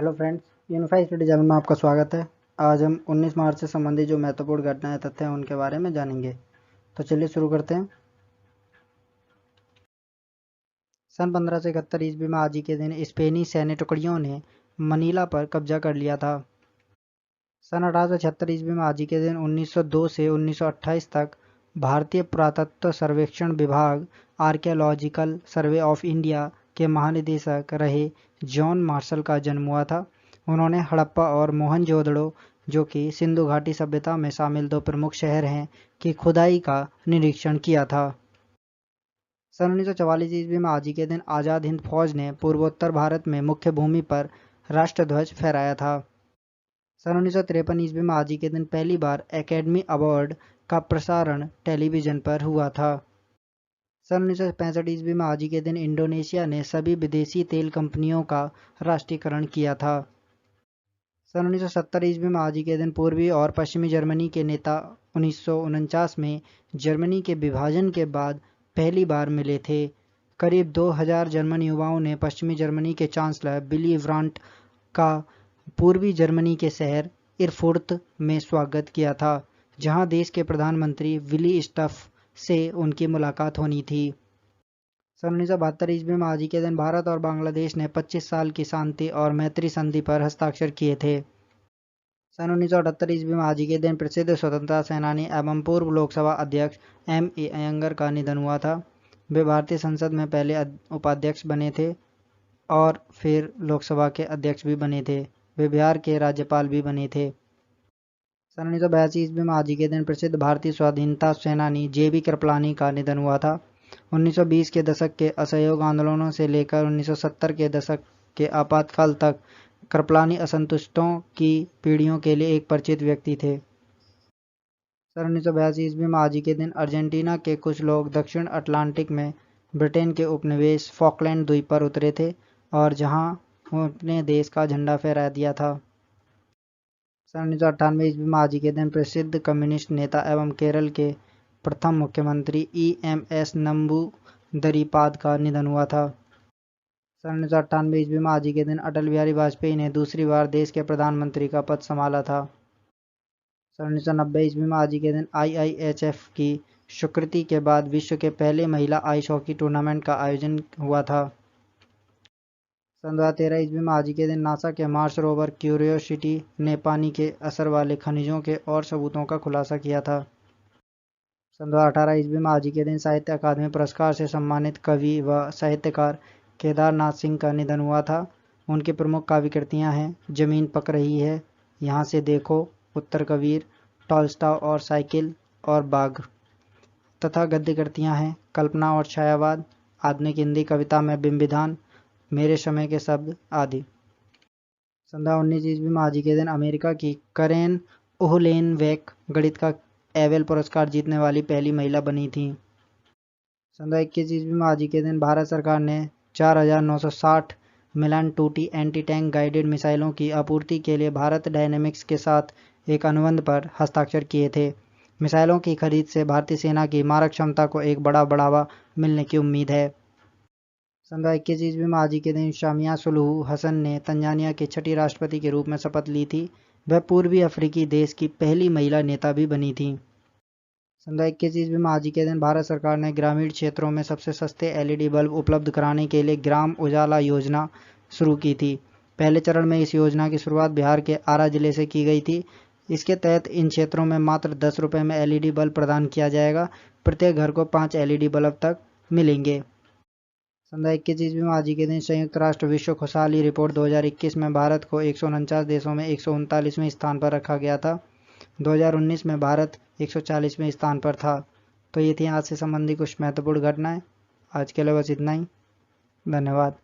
Hello friends, unified study channel में आपका स्वागत है। आज हम 19 मार्च से संबंधित जो महत्वपूर्ण घटनाएं तथ्य हैं उनके बारे में जानेंगे। तो चलिए शुरू करते हैं। सन 1571 ईस्वी में आज ही के दिन स्पेनी सैन्य टुकड़ियों ने मनीला पर कब्जा कर लिया था। सन 1876 ईस्वी में आज ही के दिन 1902 से 1928 तक भारतीय पुरातत्व सर्वेक्षण विभाग आर्कियोलॉजिकल सर्वे ऑफ इंडिया के महानिदेशक रहे जॉन मार्शल का जन्म हुआ था। उन्होंने हड़प्पा और मोहनजोदड़ो, जो कि सिंधु घाटी सभ्यता में शामिल दो प्रमुख शहर हैं, की खुदाई का निरीक्षण किया था। सन 1944 ईस्वी में आज ही के दिन आज़ाद हिंद फौज ने पूर्वोत्तर भारत में मुख्य भूमि पर राष्ट्रध्वज फहराया था। सन 1953 ईस्वी में आज ही के दिन पहली बार एकेडमी अवार्ड का प्रसारण टेलीविजन पर हुआ था। सन 1965 ईस्वी में आज ही के दिन इंडोनेशिया ने सभी विदेशी तेल कंपनियों का राष्ट्रीयकरण किया था। सन 1970 ईस्वी में आज ही के दिन पूर्वी और पश्चिमी जर्मनी के नेता 1949 में जर्मनी के विभाजन के बाद पहली बार मिले थे। करीब 2000 जर्मन युवाओं ने पश्चिमी जर्मनी के चांसलर विली ब्रांट का पूर्वी जर्मनी के शहर इरफुर्त में स्वागत किया था, जहां देश के प्रधानमंत्री विली स्टफ से उनकी मुलाकात होनी थी। सन 1972 ईस्वी में आज ही के दिन भारत और बांग्लादेश ने 25 साल की शांति और मैत्री संधि पर हस्ताक्षर किए थे। सन 1978 ईस्वी में आज ही के दिन प्रसिद्ध स्वतंत्रता सेनानी एवं पूर्व लोकसभा अध्यक्ष M.A. अयंगर का निधन हुआ था। वे भारतीय संसद में पहले उपाध्यक्ष बने थे और फिर लोकसभा के अध्यक्ष भी बने थे। वे बिहार के राज्यपाल भी बने थे। सन 1982 ईस्वी में आज ही के दिन प्रसिद्ध भारतीय स्वाधीनता सेनानी J.B. कृपलानी का निधन हुआ था। 1920 के दशक के असहयोग आंदोलनों से लेकर 1970 के दशक के आपातकाल तक कृपलानी असंतुष्टों की पीढ़ियों के लिए एक परिचित व्यक्ति थे। सन 1982 ईस्वी में आज ही के दिन अर्जेंटीना के कुछ लोग दक्षिण अटलांटिक में ब्रिटेन के उपनिवेश फॉकलैंड द्वीप पर उतरे थे और जहां अपने देश का झंडा फहरा दिया था। सन 1998 ईस्वी में आज ही के दिन प्रसिद्ध कम्युनिस्ट नेता एवं केरल के प्रथम मुख्यमंत्री EMS नंबूदरीपाद का निधन हुआ था। सन 1998 ईस्वी में आज ही के दिन अटल बिहारी वाजपेयी ने दूसरी बार देश के प्रधानमंत्री का पद संभाला था। सन 1990 ईस्वी में आज ही के दिन IIHF की स्वीकृति के बाद विश्व के पहले महिला आइस हॉकी टूर्नामेंट का आयोजन हुआ था। सन 2013 ईस्वी में आज ही के दिन नासा के मार्स रोवर क्यूरियोसिटी ने पानी के असर वाले खनिजों के और सबूतों का खुलासा किया था। सन 2018 ईस्वी में आज ही के दिन साहित्य अकादमी पुरस्कार से सम्मानित कवि व साहित्यकार केदारनाथ सिंह का निधन हुआ था। उनकी प्रमुख काव्य कृतियाँ हैं जमीन पक रही है, यहाँ से देखो, उत्तर कबीर, टॉल्स्टॉय और साइकिल और बाघ, तथा गद्य कृतियाँ हैं कल्पना और छायावाद, आधुनिक हिंदी कविता में बिंबिधान, मेरे समय के शब्द आदि। सन 2019 ईस्वी में आज ही के दिन अमेरिका की करेन ओहलेनवेक गणित का एबेल पुरस्कार जीतने वाली पहली महिला बनी थी। सन 2021 ईस्वी में आज ही के दिन भारत सरकार ने 4960 मिलान 2T एंटी टैंक गाइडेड मिसाइलों की आपूर्ति के लिए भारत डायनेमिक्स के साथ एक अनुबंध पर हस्ताक्षर किए थे। मिसाइलों की खरीद से भारतीय सेना की मारक क्षमता को एक बड़ा बढ़ावा मिलने की उम्मीद है। सन 2021 ईस्वी में आज ही के दिन शामिया सुलूहू हसन ने तंजानिया के छठी राष्ट्रपति के रूप में शपथ ली थी। वह पूर्वी अफ्रीकी देश की पहली महिला नेता भी बनी थी। सन 2021 ईस्वी में आज ही के दिन भारत सरकार ने ग्रामीण क्षेत्रों में सबसे सस्ते LED बल्ब उपलब्ध कराने के लिए ग्राम उजाला योजना शुरू की थी। पहले चरण में इस योजना की शुरुआत बिहार के आरा जिले से की गई थी। इसके तहत इन क्षेत्रों में मात्र 10 रुपये में LED बल्ब प्रदान किया जाएगा। प्रत्येक घर को 5 LED बल्ब तक मिलेंगे। सन 2021 ईस्वी में आज ही के दिन संयुक्त राष्ट्र विश्व खुशहाली रिपोर्ट 2021 में भारत को 149 देशों में 139वें स्थान पर रखा गया था। 2019 में भारत 140वें स्थान पर था। तो ये थी आज से संबंधित कुछ महत्वपूर्ण घटनाएं। आज के लिए बस इतना ही। धन्यवाद।